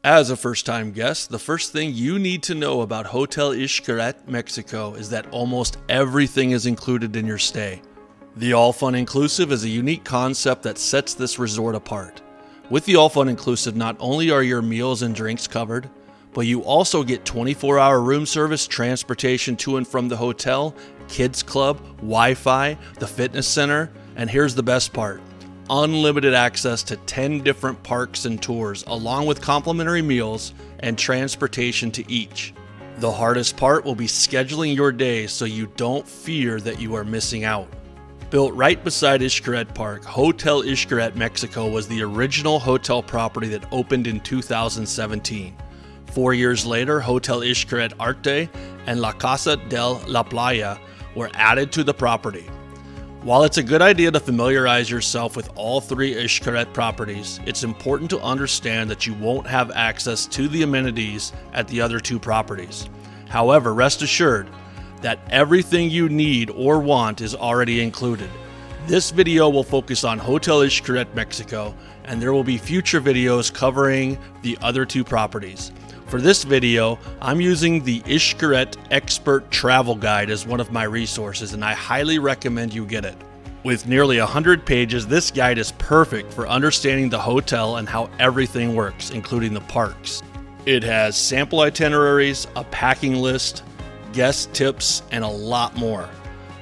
As a first-time guest, the first thing you need to know about Hotel Xcaret Mexico is that almost everything is included in your stay. The All Fun Inclusive is a unique concept that sets this resort apart. With the All Fun Inclusive, not only are your meals and drinks covered, but you also get 24-hour room service, transportation to and from the hotel, kids club, Wi-Fi, the fitness center, and here's the best part: unlimited access to 10 different parks and tours, along with complimentary meals and transportation to each. The hardest part will be scheduling your day so you don't fear that you are missing out. Built right beside Xcaret Park, Hotel Xcaret Mexico was the original hotel property that opened in 2017. 4 years later, Hotel Xcaret Arte and La Casa de la Playa were added to the property. While it's a good idea to familiarize yourself with all three Xcaret properties, it's important to understand that you won't have access to the amenities at the other two properties. However, rest assured that everything you need or want is already included. This video will focus on Hotel Xcaret Mexico, and there will be future videos covering the other two properties. For this video, I'm using the Xcaret Expert Travel Guide as one of my resources, and I highly recommend you get it. With nearly 100 pages, this guide is perfect for understanding the hotel and how everything works, including the parks. It has sample itineraries, a packing list, guest tips, and a lot more.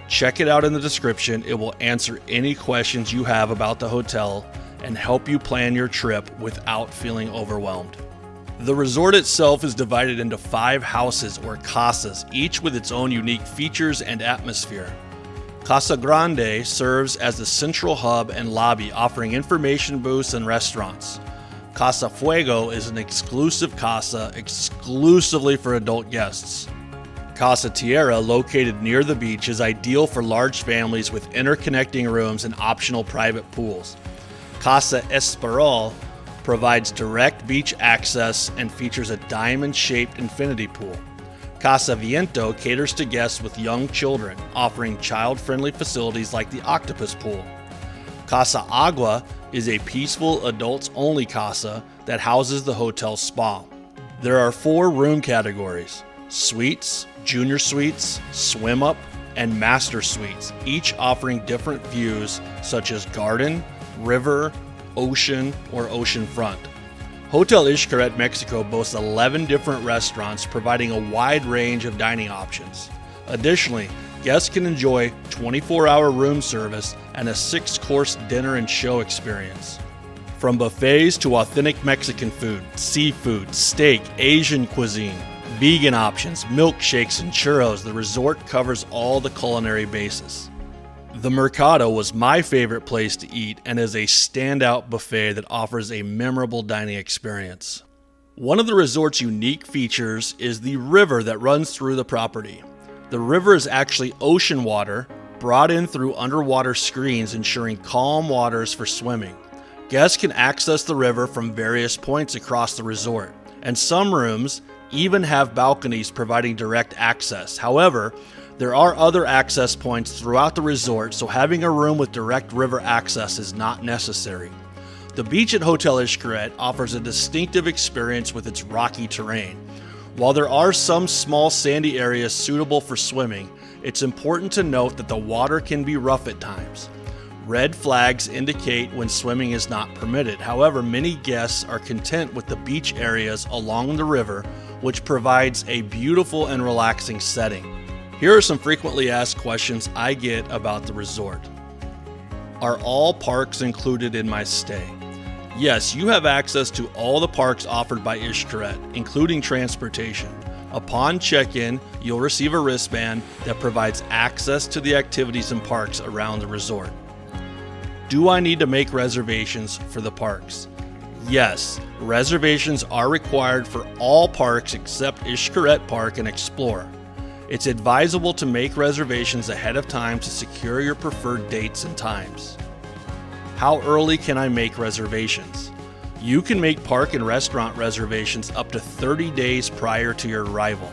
Check it out in the description. It will answer any questions you have about the hotel and help you plan your trip without feeling overwhelmed. The resort itself is divided into 5 houses or casas, each with its own unique features and atmosphere. Casa Grande serves as the central hub and lobby, offering information booths and restaurants. Casa Fuego is an exclusive casa exclusively for adult guests. Casa Tierra, located near the beach, is ideal for large families with interconnecting rooms and optional private pools. Casa Esperal provides direct beach access and features a diamond-shaped infinity pool. Casa Viento caters to guests with young children, offering child-friendly facilities like the octopus pool. Casa Agua is a peaceful adults-only casa that houses the hotel spa. There are 4 room categories: suites, junior suites, swim up, and master suites, each offering different views such as garden, river, ocean, or oceanfront. Hotel Xcaret Mexico boasts 11 different restaurants, providing a wide range of dining options. Additionally, guests can enjoy 24-hour room service and a 6-course dinner and show experience. From buffets to authentic Mexican food, seafood, steak, Asian cuisine, vegan options, milkshakes, and churros, the resort covers all the culinary bases. The Mercado was my favorite place to eat and is a standout buffet that offers a memorable dining experience. One of the resort's unique features is the river that runs through the property. The river is actually ocean water brought in through underwater screens, ensuring calm waters for swimming. Guests can access the river from various points across the resort, and some rooms even have balconies providing direct access. However, there are other access points throughout the resort, so having a room with direct river access is not necessary. The beach at Hotel Xcaret offers a distinctive experience with its rocky terrain. While there are some small sandy areas suitable for swimming, it's important to note that the water can be rough at times. Red flags indicate when swimming is not permitted. However, many guests are content with the beach areas along the river, which provides a beautiful and relaxing setting. Here are some frequently asked questions I get about the resort. Are all parks included in my stay? Yes, you have access to all the parks offered by Xcaret, including transportation. Upon check-in, you'll receive a wristband that provides access to the activities and parks around the resort. Do I need to make reservations for the parks? Yes, reservations are required for all parks except Xcaret Park and Explore. It's advisable to make reservations ahead of time to secure your preferred dates and times. How early can I make reservations? You can make park and restaurant reservations up to 30 days prior to your arrival.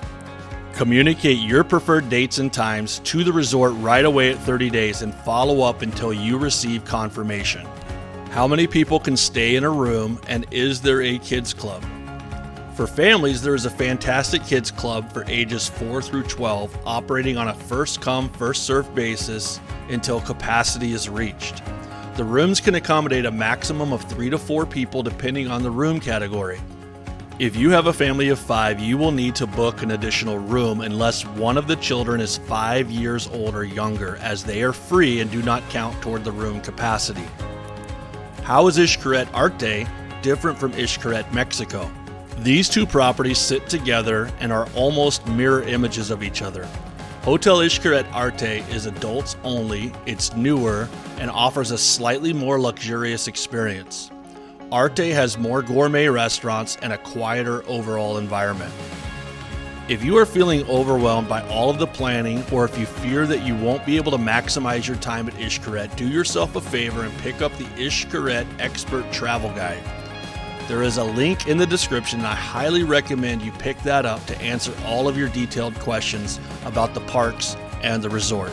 Communicate your preferred dates and times to the resort right away at 30 days and follow up until you receive confirmation. How many people can stay in a room, and is there a kids club? For families, there is a fantastic kids club for ages 4 through 12 operating on a first-come, first-served basis until capacity is reached. The rooms can accommodate a maximum of 3 to 4 people depending on the room category. If you have a family of 5, you will need to book an additional room unless one of the children is 5 years old or younger, as they are free and do not count toward the room capacity. How is Xcaret Arte different from Xcaret Mexico? These two properties sit together and are almost mirror images of each other. Hotel Xcaret Arte is adults only, it's newer, and offers a slightly more luxurious experience. Arte has more gourmet restaurants and a quieter overall environment. If you are feeling overwhelmed by all of the planning, or if you fear that you won't be able to maximize your time at Xcaret, do yourself a favor and pick up the Xcaret Expert Travel Guide. There is a link in the description, and I highly recommend you pick that up to answer all of your detailed questions about the parks and the resort.